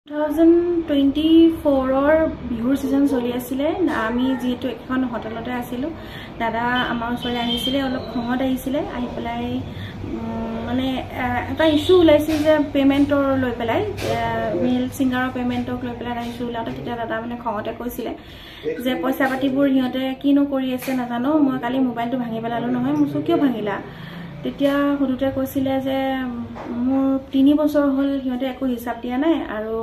2024 বিহুৰ সিজন চলি আছিল আমি যেটো এখন হোটেলতে আছিল দাদা আমাৰ ওচৰলৈ আহিছিল অলপ খঙত আহিছিল আহি পেলাই মানে এটা ইস্যু ওলাইছিল যে পেমেন্টৰ লৈ পেলাই মেল সিঙ্গাৰৰ পেমেন্টক লৈ পেলাই ইস্যু ওলাতে তেতিয়া দাদা মানে খঙতে কৈছিল যে পইচা পাতিবোৰ হিয়তে কিনো কৰি আছে নাজানো মই কালি মোবাইলটো ভাঙি পেলালো নহয় মোৰ কিয় ভাঙিলা তেতিয়া হৰুতে কৈছিল যে মোৰ 3 বছৰ হল হিয়তে একো হিচাপ দিয়া নাই আৰু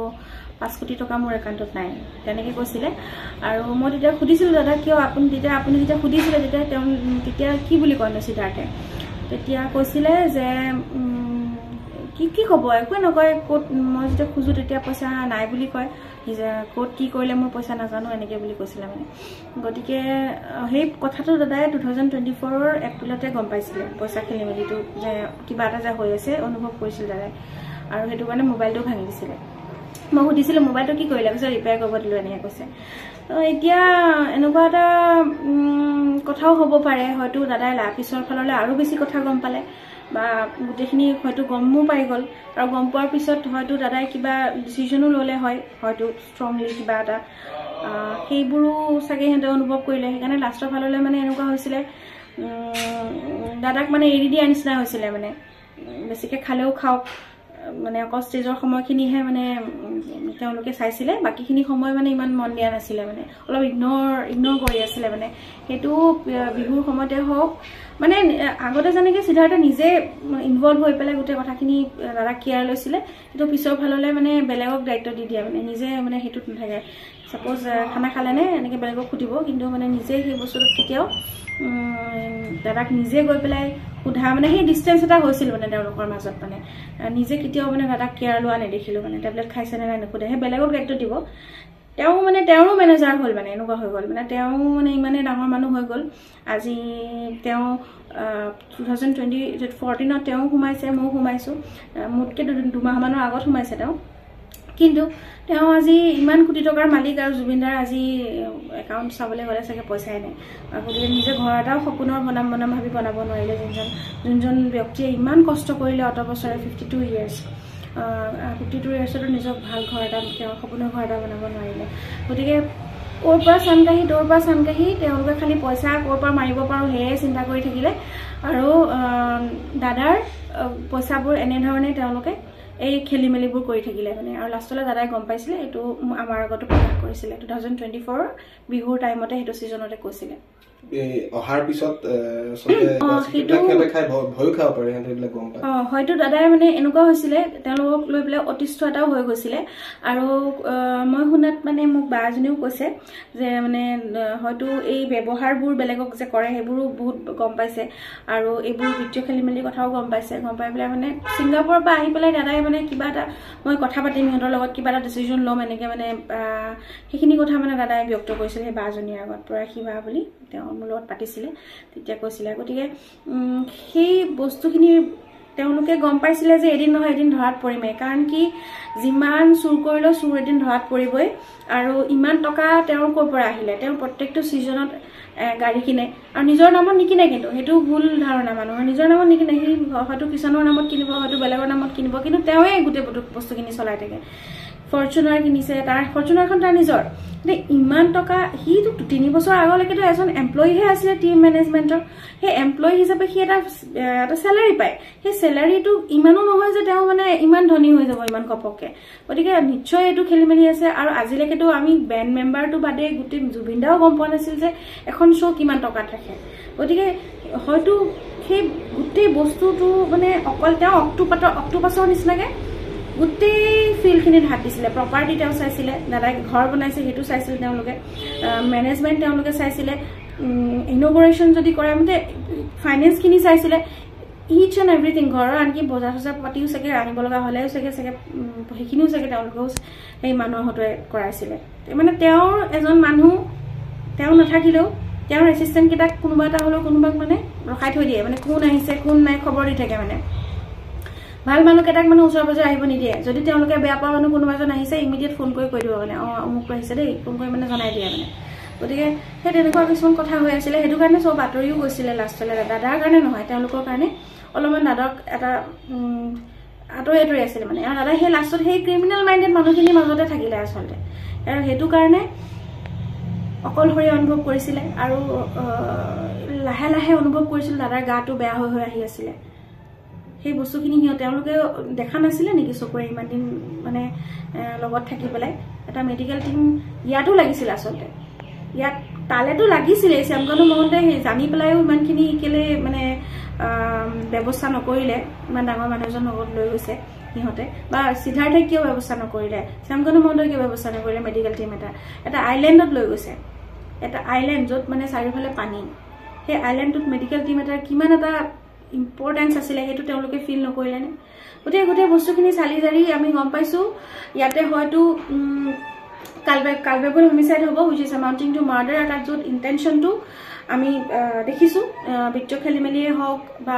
5 কোটি টকা মোৰ একাউণ্টত নাই তেনেকৈ কৈছিল আৰু মই তেতিয়া খুদিছিল দাদা কিয় আপুনি যেতিয়া খুদিছিল তেতিয়া কি বুলি কয় সিদ্ধাৰ্থে তেতিয়া কৈছিল যে কি কব একো নকয় কোট মই যেতিয়া খুজু তেতিয়া পইচা নাই বুলি কয় যে কোট কি কৰিলে মোৰ পইচা নাজানো এনেকৈ বুলি কৈছিল মানে গতিকে সেই কথাটো দাদাই 2024 ৰ এপ্ৰিলতে গম পাইছিল পইচা খেলিমেলিটো যে কিবা এটা যে হৈ আছে অনুভৱ কৰিছিল দাদাই আৰু হেতু কাৰণে মোবাইলটো ভাঙি দিছিল মই সুধিছিল মোবাইলটো কি কৰিলে কৈছে ৰিপেয়াৰ কৰিব দিলো এনেকৈ কৈছে এতিয়া এনেকুৱা এটা কথাও হ'ব পাৰে হয়তো দাদাই পিছৰ ফাললৈ আৰু বেছি কথা গম পালে বা গুটেখিনি হয়তো গমও পাই গল আৰু গম পোৱাৰ পিছত হয়তো দাদাই কিবা ডিসিশনো ললে হয় হয়তো ষ্ট্ৰংলি কিবা এটা সেইবোৰো সাগে হেতে অনুভৱ কৰিলে সেইকাৰণে লাষ্টৰ ফাললৈ মানে এনেকুৱা হৈছিল দাদাক মানে এৰি দিয়া নিচিনা হৈছিল মানে বেছিকে খালেও খাওক মানে অকল ষ্টেজৰ সময়খিনিহে মানে তেওঁলোকে চাইছিলে বাকিখিনি সময় মানে ইমান মন দিয়া নাছিলে মানে অলপ ইগনোৰ কৰি আছিলে মানে হেতু বিহুৰ সময়তে হওক মানে আগতে জানেকে সিদ্ধাৰ্থ নিজে ইনভলভ হৈ পেলাই গোটে কথাখিনি দাদা কেয়াৰ লৈছিলে কিন্তু পিছৰ ফাললৈ মানে বেলেগক দায়িত্ব দি দিয়া মানে নিজে মানে হেতুত নাথাকে সাপোজ খানা খালে নে এনেকৈ বেলেগক খুদিব কিন্তু মানে নিজে সেই বস্তুটো কেতিয়াও দাদাক নিজে গৈ পেলাই সুধা মানে সেই ডিসটেন্স এটা হৈছিল মানে তেওঁলোকৰ মাজত মানে নিজে কেতিয়াও মানে দাদাক কেয়াৰ লোৱা নেদেখিলো মানে টেবলেট খাইছে নে নাই নুখুধে সেই বেলেগক দায়িত্ব দিব তেওঁ মানে তেওঁৰো মেনেজাৰ হ'ল মানে এনেকুৱা হৈ গ'ল মানে তেওঁ মানে ইমানে ডাঙৰ মানুহ হৈ গ'ল আজি তেওঁ 2014 তেওঁ সোমাইছে মই সোমাইছো মোতকে দুমাহ মানৰ আগত সোমাইছে কিন্তু তেওঁ আজি ইমান কোটি টকাৰ মালিক আৰু জুবিনদাৰ আজি একাউণ্ট চাবলৈ গলে চাগে পইচাই নাই গতিকে নিজে ঘৰ এটাও সপোনৰ বনাম ভাবি বনাব নোৱাৰিলে যোনজন ব্যক্তিয়ে ইমান কষ্ট কৰিলে অত বছৰে 52 ইয়াৰ্ছ 52 ইয়াৰ্ছতো নিজক ভাল ঘৰ এটা সপোনৰ ঘৰ এটা বনাব নোৱাৰিলে গতিকে ওৰ পৰা চানকাহি দৌৰ পৰা চানকাহি তেওঁলোকে খালি পইচা ক'ৰ পৰা মাৰিব পাৰো সেয়ে চিন্তা কৰি থাকিলে আৰু দাদাৰ পইচাবোৰ এনেধৰণে তেওঁলোকে এই খেলিমেলিবোৰ কৰি থাকিলে মানে আৰু লাষ্টলৈ দাদাই গম পাইছিলে এটো আমাৰ আগতো প্ৰকাশ কৰিছিলে 2024 বিহুৰ টাইমতে হেতু সিজনতে কৈছিলে অহাৰ পিছত সবে খাই ভয় খাব পাৰে হেতু গম পায় হয়তো দাদাই মানে এনেকুৱা হৈছিল তেওঁলোকক লৈ পেলাই অতিষ্ঠ এটাও হৈ গৈছিল আৰু মই শুনাত মানে মোক বাজনীও কৈছে যে মানে হয়তো এই ব্যৱহাৰবোৰ বেলেগক যে কৰে সেইবোৰো বহুত গম পাইছে আৰু এইবোৰ ভিডিঅ খেলিমেলি কথাও গম পাইছে গম পাই পেলাই মানে সিঙ্গাপুৰৰ পৰা আহি পেলাই দাদাই মানে কিবা এটা মই কথা পাতিম সিহঁতৰ লগত কিবা এটা ডিসিশন লম এনেকৈ মানে সেইখিনি কথা মানে দাদাই ব্যক্ত কৰিছিল সেই বাজনীৰ আগত পৰা কিবা বুলি তেওঁ মোৰ লগত পাতিছিলে তেতিয়া কৈছিলে গতিকে সেই বস্তুখিনি তেওঁলোকে গম পাইছিলে যে এদিন নহয় এদিন ধৰাত পৰিমে কাৰণ কি যিমান চুৰ কৰিলো চুৰ এদিন ধৰাত পৰিবই আৰু ইমান টকা তেওঁৰ কৰ পৰা আহিলে তেওঁ প্ৰত্যেকটো সিজনত গাড়ী কিনে আৰু নিজৰ নামত নিকিনে কিন্তু হেতু ভুল ধাৰণা মানুহৰ নিজৰ নামত নিকিনে হি হয়তো কিষাণৰ নামত কিনিব হয়তো বেলেগৰ নামত কিনিব কিন্তু তেওঁৱে গোটে বস্তু কিনি চলাই থাকে ফৰচুনাৰ কিনিছে তাৰ ফৰচুনাৰখন তাৰ নিজৰ ইমান টকা হিটো 3 বছৰ আগলৈকেতো এজন এমপ্লয়ীহে আছিল টিম মেনেজমেন্টৰ হে এমপ্লয়ী হিচাপে হি এটা স্যালাৰি পায় হে স্যালাৰিটো ইমানো নহয় যে তেওঁ মানে ইমান ধনী হৈ যাব ইমান কপককে গতিকে নিশ্চয় এটো খেলিমেলি আছে আৰু আজিলৈকেতো আমি বেণ্ড মেম্বাৰটো বাদে গুটি জুবিনদাও গম পোৱা নাছিল যে এখন শ্ব কিমান টকা থাকে গতিকে হয়তো সেই গুটি বস্তুটো মানে অকল তেওঁ অক্টোপাছৰ নিচিনাকে গোটেই ফিল্ডখিনিত হাত দিছিলে প্ৰপাৰ্টি তেওঁ চাইছিলে দাদাই ঘৰ বনাইছে হেতু চাইছিল তেওঁলোকে মেনেজমেন্ট তেওঁলোকে চাইছিলে ইনোগ্ৰেচন যদি কৰে মানে ফাইনেন্স খিনি চাইছিলে ইচ এণ্ড এভৰিথিং ঘৰৰ আনকি বজাৰ পাতিও চাগে আনিব লগা হলেও চাগে সেইখিনিও চাগে তেওঁলোকেও সেই মানুহৰ হতুৱাই কৰাইছিলে মানে তেওঁৰ এজন মানুহ তেওঁ নাথাকিলেও তেওঁৰ এসিস্টেন্ট কিটা কোনোবা এটা হলেও কোনোবাক মানে ৰখাই থৈ দিয়ে মানে কোন আহিছে কোন নাই খবৰ দি থাকে মানে ভাল মানুহ কেটাক মানে ওচৰ পাজৰ আহিব নিদিয়ে যদি তেওঁলোকে বেয়া পাৱা মানুহ কোনোবা এজন আহিছে ইমিডিয়েট ফোন কৰি কৈ দিব মানে অমুক আহিছে দেই ফোন কৰি মানে জনাই দিয়ে মানে গতিকে সেই তেনেকুৱা কিছুমান কথা হৈ আছিলে হেতু কাৰণে সব বাতৰিও গৈছিলে লাষ্টলৈ দাদাৰ কাৰণে নহয় তেওঁলোকৰ কাৰণে অলপমান দাদাক এটা আঁতৰি আঁতৰি আছিলে মানে। আৰু দাদা সেই লাষ্টত সেই ক্ৰিমিনেল মাইণ্ডেড মানুহখিনিৰ মাজতে থাকিলে আচলতে। আৰু সেইটো কাৰণে অকলশৰীয়া অনুভৱ কৰিছিলে আৰু লাহে লাহে অনুভৱ কৰিছিল দাদাৰ গাটো বেয়া হৈ হৈ আহি আছিলে। সেই বস্তুখিনি তেওঁলোকে দেখা নাছিলে নেকি চকুৰে ইমান দিন মানে লগত থাকি পেলাই। এটা মেডিকেল টিম ইয়াতো লাগিছিল আচলতে, ইয়াত তালেতো লাগিছিলে। শ্যামকানু মহন্তে জানি পেলাইও ইমানখিনি কেলে মানে ব্যৱস্থা নকৰিলে, ইমান ডাঙৰ মানুহজন লগত লৈ গৈছে সিহঁতে, বা সিদ্ধাৰ্থে কিয় ব্যৱস্থা নকৰিলে, শ্যামকানু মহন্তই কিয় ব্যৱস্থা নকৰিলে। মেডিকেল টিম এটা আইলেণ্ডত লৈ গৈছে, এটা আইলেণ্ড য'ত মানে চাৰিওফালে পানী। সেই আইলেণ্ডটোত মেডিকেল টিম এটাৰ কিমান এটা ইম্পৰ্টেঞ্চ আছিলে সেইটো তেওঁলোকে ফিল নকৰিলেনে। গোটেই বস্তুখিনি চালি জাৰি আমি গম পাইছোঁ ইয়াতে হয়তো কালপেবল হোমিচাইড হ'ব, উইচ ইজ এমাউণ্টিং টু মাৰ্ডাৰ। আৰু তাত য'ত ইণ্টেনশ্যনটো আমি দেখিছোঁ, বিত্তীয় খেলি মেলিয়ে হওক বা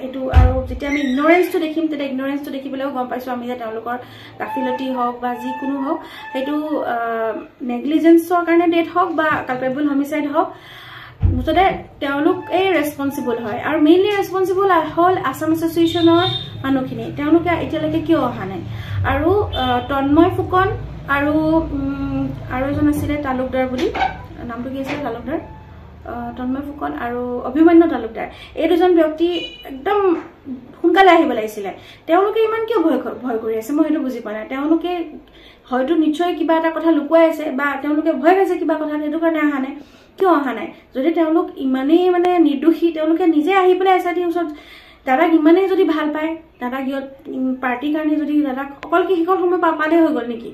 এইটো, আৰু যেতিয়া আমি ইগনৰেঞ্চটো দেখিম তেতিয়া ইগনৰেঞ্চটো দেখি পেলাইও গম পাইছোঁ আমি যে তেওঁলোকৰ গাফিলতি হওক বা যিকোনো হওক সেইটো নেগলিজেঞ্চৰ কাৰণে ডেথ হওক বা কালপেবল হোমিচাইড হওক, মুঠতে তেওঁলোকে ৰেছপনচিবল হয়। আৰু মেইনলি ৰেছপনচিবল হ'ল আছাম এছ'চিয়েশ্যনৰ মানুহখিনি। তেওঁলোকে এতিয়ালৈকে কিয় অহা নাই? আৰু তন্ময় ফুকন আৰু এজন আছিলে তালুকদাৰ বুলি, নামটো কি আছিলে তালুকদাৰ, তন্ময় ফুকন আৰু অভিমন্যু তালুকদাৰ, এই দুজন ব্যক্তি একদম সোনকালে আহিব লাগিছিলে। তেওঁলোকে ইমান কিয় ভয় কৰি আছে মই সেইটো বুজি পোৱা নাই। তেওঁলোকে হয়তো নিশ্চয় কিবা এটা কথা লুকুৱাই আছে বা তেওঁলোকে ভয় খাইছে কিবা কথা, সেইটো কাৰণে অহা নাই। কিয় অহা নাই? যদি তেওঁলোক ইমানেই মানে নিৰ্দোষী, তেওঁলোকে নিজে আহি পেলাই এছ আই টিৰ ওচৰত দাদাক ইমানেই যদি ভাল পায়, দাদাক পাৰ্টিৰ কাৰণে যদি দাদাক অকল কি সেইখন সময় পালে হৈ গ'ল নেকি?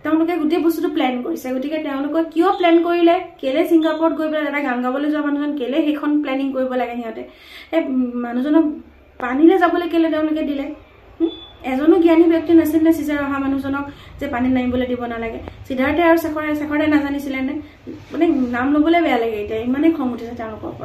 তেওঁলোকে গোটেই বস্তুটো প্লেন কৰিছে। গতিকে তেওঁলোকে কিয় প্লেন কৰিলে, কেলে ছিংগাপুৰত গৈ পেলাই দাদা গান গাবলৈ যোৱা মানুহজন কেলে সেইখন প্লেনিং কৰিব লাগে? সিহঁতে এই মানুহজনক পানীলৈ যাবলৈ কেলে তেওঁলোকে দিলে? এজনো জ্ঞানী ব্যক্তি নাছিল নে চিজাৰ অহা মানুহজনক যে পানীত নামিবলৈ দিব নালাগে? সিদ্ধাৰ্থে আৰু শেখৰে নাজানিছিলে নে? মানে নাম ল'বলৈ বেয়া লাগে এতিয়া, ইমানেই খং উঠিছে তেওঁলোকৰ ওপৰত।